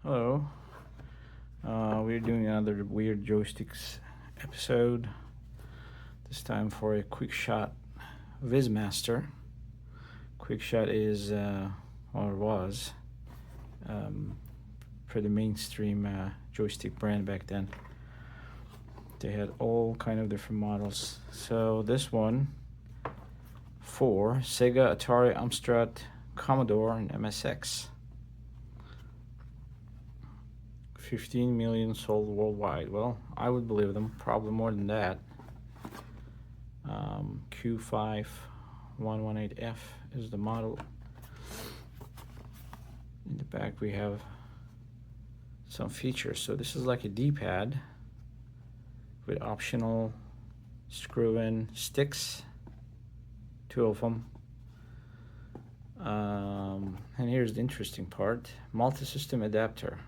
Hello. We're doing another weird joysticks episode. This time for a QuickShot Wizmaster. QuickShot is, or was, pretty mainstream joystick brand back then. They had all kind of different models. So this one for Sega, Atari, Amstrad, Commodore, and MSX. 15 million sold worldwide. Well, I would believe them, probably more than that. QS-118F is the model. In the back we have some features. So this is like a D-pad with optional screw-in sticks, 2 of them. And here's the interesting part: multi-system adapter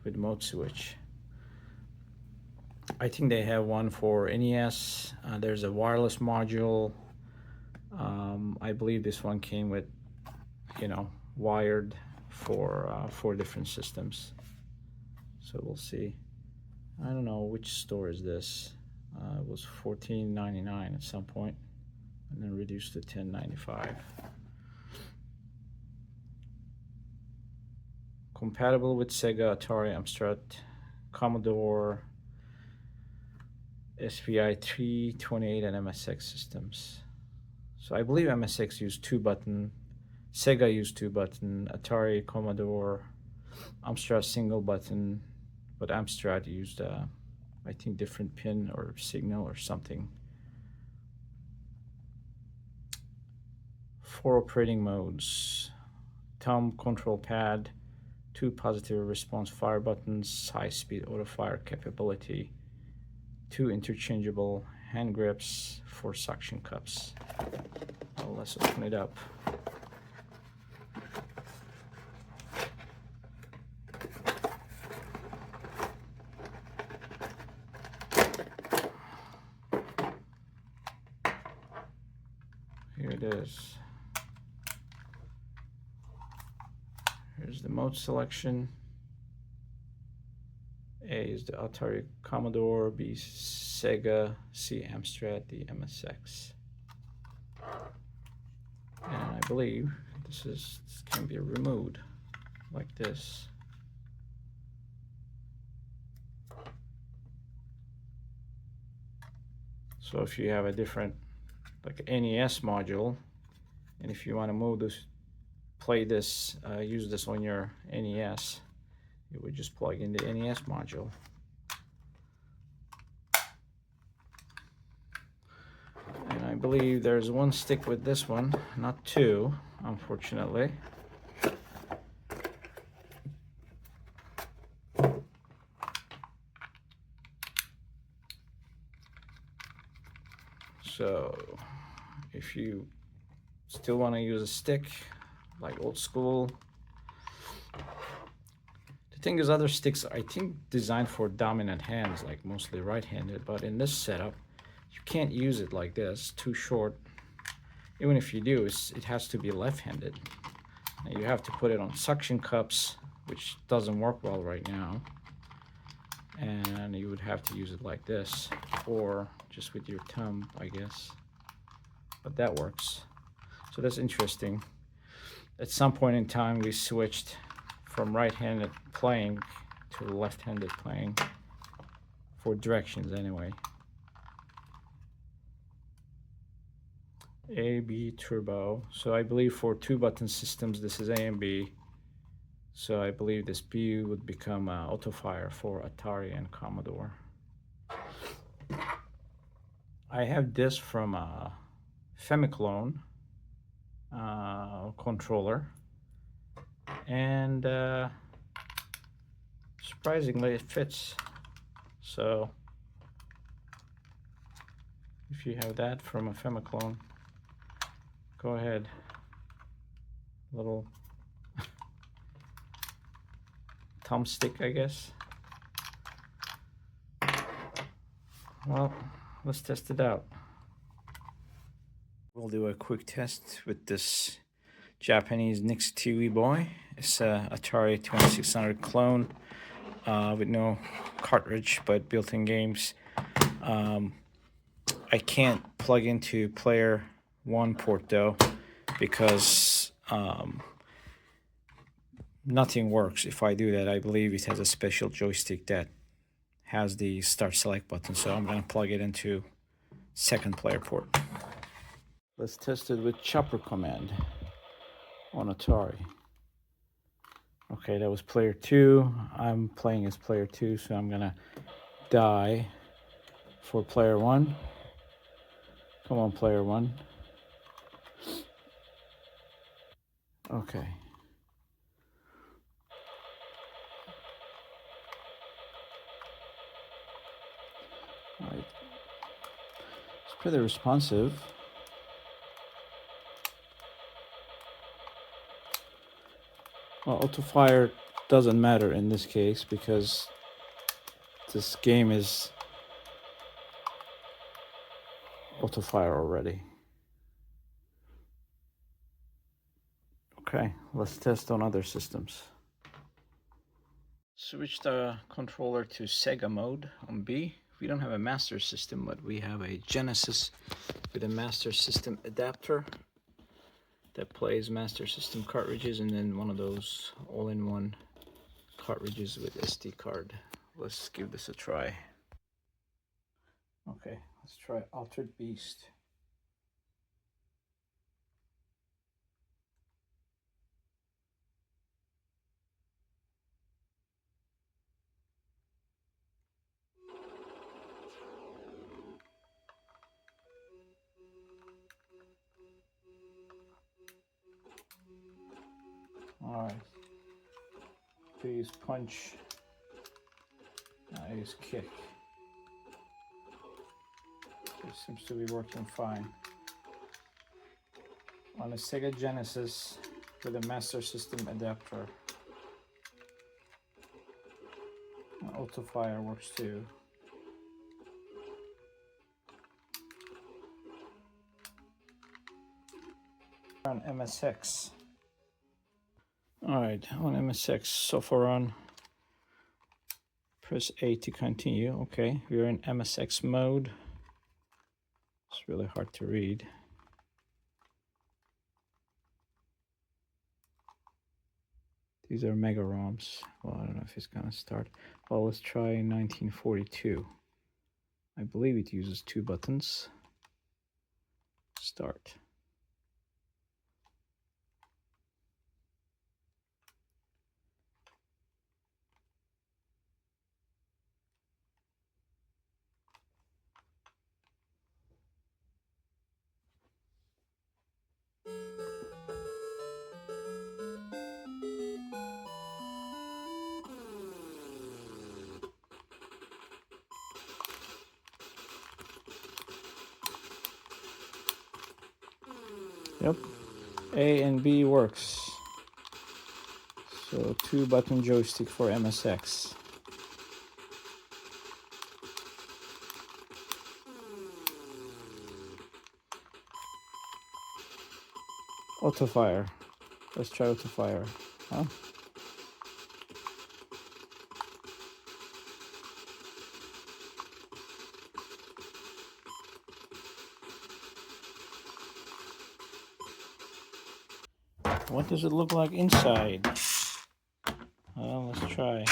with mode switch. I think they have one for NES. There's a wireless module. I believe this one came with, wired for 4 different systems. So we'll see. I don't know which store is this. It was $14.99 at some point, and then reduced to $10.95. Compatible with Sega, Atari, Amstrad, Commodore, SPI 328, and MSX systems. So I believe MSX used 2-button, Sega used 2-button, Atari, Commodore, Amstrad single button, but Amstrad used I think different pin or signal or something. 4 operating modes: thumb control pad, 2 positive response fire buttons, high-speed auto fire capability, 2 interchangeable hand grips, 4 suction cups. Well, let's open it up. Here it is. Here's the mode selection. A is the Atari Commodore, B Sega, C Amstrad, D MSX. And I believe this can be removed like this. So if you have a different, like NES module, and if you want to move this, play this, use this on your NES, you would just plug in the NES module. And I believe there's 1 stick with this one, not 2, unfortunately. So if you still want to use a stick like old school, the thing is, other sticks I think designed for dominant hands, like mostly right-handed, but in this setup you can't use it like this, too short. Even if you do, it has to be left-handed, and you have to put it on suction cups, which doesn't work well right now, and you would have to use it like this, or just with your thumb, I guess, but that works. So that's interesting. At some point in time we switched from right-handed playing to left-handed playing, for directions anyway. A, B, turbo. So I believe for 2-button systems this is A and B. So I believe this B would become auto fire for Atari and Commodore. I have this from Famiclone controller, and surprisingly it fits. So if you have that from a Famiclone, go ahead. Little thumbstick, I guess. Well, let's test it out. We'll do a quick test with this Japanese Nix TV boy, It's a Atari 2600 clone with no cartridge but built-in games. I can't plug into player 1 port though, because nothing works if I do that. I believe it has a special joystick that has the start select button, so I'm going to plug it into second player port. Let's test it with chopper command on Atari. Okay, that was player 2. I'm playing as player 2, so I'm gonna die for player 1. Come on, player 1. Okay. Right. It's pretty responsive. Well, auto fire doesn't matter in this case because this game is auto fire already. Okay, let's test on other systems. Switch the controller to Sega mode on B. We don't have a Master System, but we have a Genesis with a Master System adapter that plays Master System cartridges, and then one of those all-in-one cartridges with SD card. Let's give this a try. Okay, let's try Altered Beast. Alright. To use punch. I use kick. It seems to be working fine. On a Sega Genesis with a Master System adapter. Auto fire works too. On MSX. Alright, on MSX, so far on, press A to continue. Okay, we're in MSX mode. It's really hard to read. These are mega ROMs. Well, I don't know if it's gonna start. Well, let's try 1942. I believe it uses 2 buttons. Start. Yep, A and B works. So 2-button joystick for MSX. Auto fire. Let's try auto fire. Huh? What does it look like inside? Well, let's try.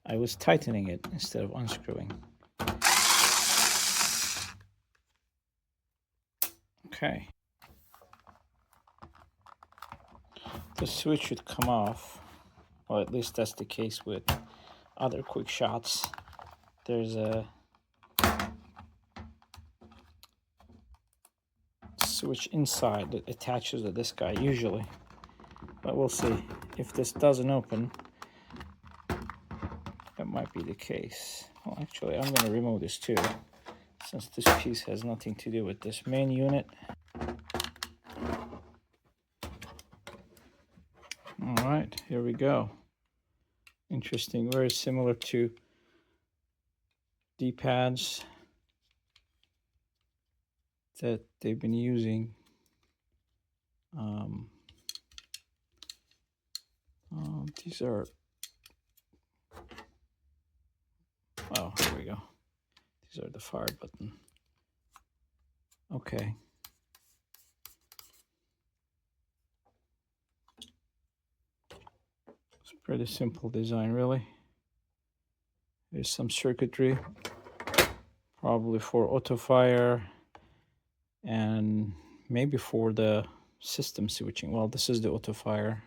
I was tightening it instead of unscrewing. Okay. The switch should come off. Well, at least that's the case with other QuickShots. There's a switch inside that attaches to this guy usually, but we'll see. If this doesn't open, that might be the case. Well, actually, I'm going to remove this too, since this piece has nothing to do with this main unit. All right, here we go. Interesting, very similar to D-pads that they've been using These are, oh, here we go. These are the fire button. Okay. It's a pretty simple design, really. There's some circuitry, probably for auto fire and maybe for the system switching. Well, this is the auto fire.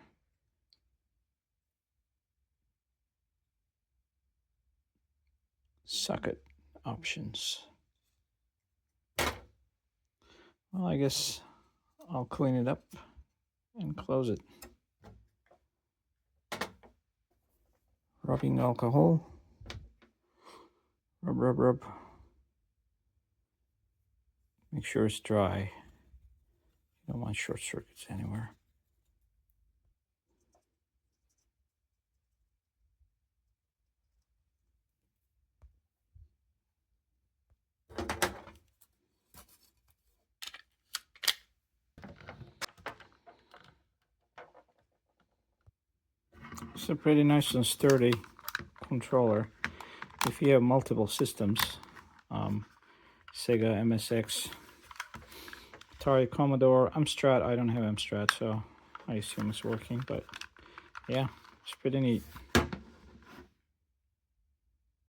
Socket options. Well, I guess I'll clean it up and close it. Rubbing alcohol. Rub, rub, rub. Make sure it's dry. You don't want short circuits anywhere. It's a pretty nice and sturdy controller. If you have multiple systems, Sega, MSX, Atari, Commodore, Amstrad. I don't have Amstrad, so I assume it's working, but yeah, it's pretty neat.